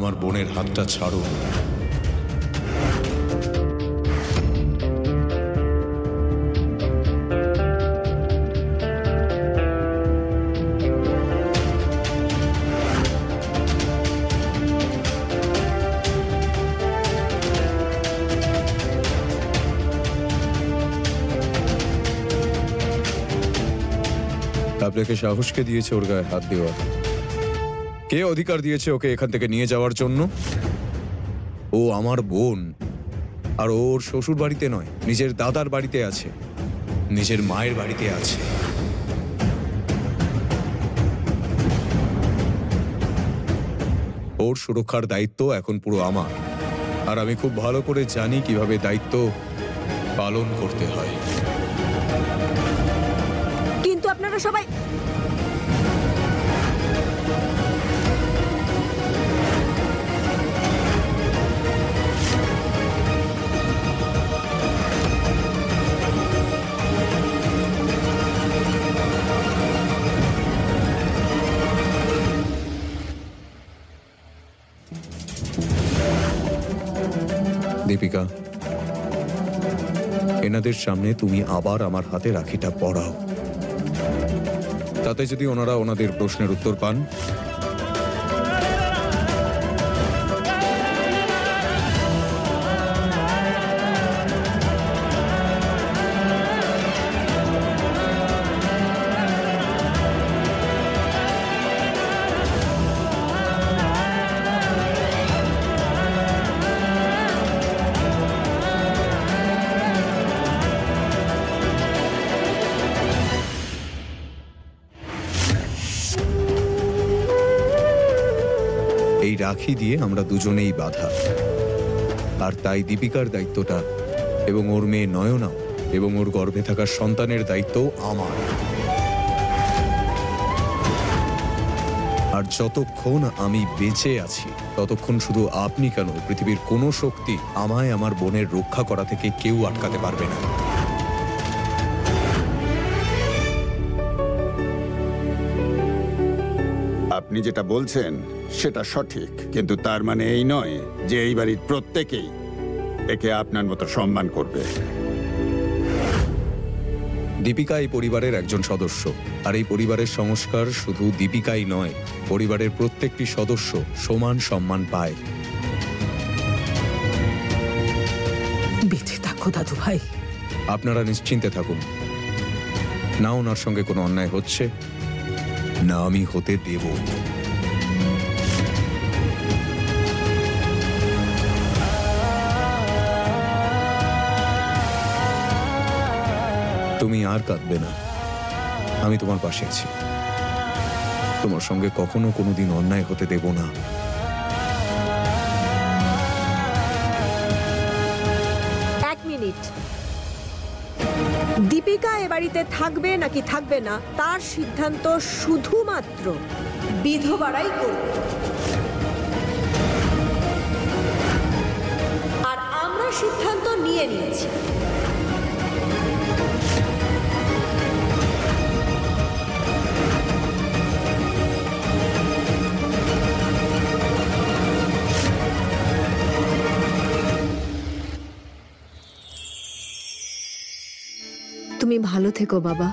আমার বোনের হাতটা ছাড়ো। আপনাকে সাহস কে দিয়েছে ওর গায়ে হাত দেওয়া? কে অধিকার দিয়েছে ওকে এখান থেকে নিয়ে যাওয়ার জন্য? ও আমার বোন, আর ওর শ্বশুর বাড়িতে নয়, নিজের দাদার বাড়িতে আছে, নিজের মায়ের বাড়িতে আছে। ওর সুরক্ষার দায়িত্ব এখন পুরো আমার, আর আমি খুব ভালো করে জানি কিভাবে দায়িত্ব পালন করতে হয়। কিন্তু আপনারা সবাই দীপিকা, এনাদের সামনে তুমি আবার আমার হাতে রাখিটা পরাও। তাতে যদি ওনারা ওনাদের প্রশ্নের উত্তর পান, এই রাখি দিয়ে আমরা দুজনেই বাঁধা। আর তাই দীপিকার দায়িত্বটা এবং ওর মেয়ে নয়না এবং ওর গর্ভে থাকা সন্তানের দায়িত্ব আমার। আর যতক্ষণ আমি বেঁচে আছি ততক্ষণ শুধু আপনি কেন, পৃথিবীর কোনো শক্তি আমায় আমার বোনের রক্ষা করা থেকে কেউ আটকাতে পারবে না। আপনি যেটা বলছেন সেটা সঠিক, কিন্তু তার মানে এই নয় যে এই বাড়ির প্রত্যেকেই একে আপনার মতো সম্মান করবে। দীপিকা এই পরিবারের একজন সদস্য, আর এই পরিবারের সংস্কার শুধু দীপিকাই নয়, পরিবারের প্রত্যেকটি সদস্য সমান সম্মান পায়। বেঁচে থাকো দাদু ভাই। আপনারা নিশ্চিন্তে থাকুন, না ওনার সঙ্গে কোনো অন্যায় হচ্ছে, না আমি হতে দেব। তুমি আর কাঁদবে না, আমি তোমার পাশে আছি। তোমার সঙ্গে কখনো কোনোদিন অন্যায় হতে দেব না। এক মিনিট, দীপিকা এ বাড়িতে থাকবে নাকি থাকবে না তার সিদ্ধান্ত শুধুমাত্র বিধবারাই করবে, আর আমরা সিদ্ধান্ত নিয়ে নিয়েছি। তুমি ভালো থেকো বাবা।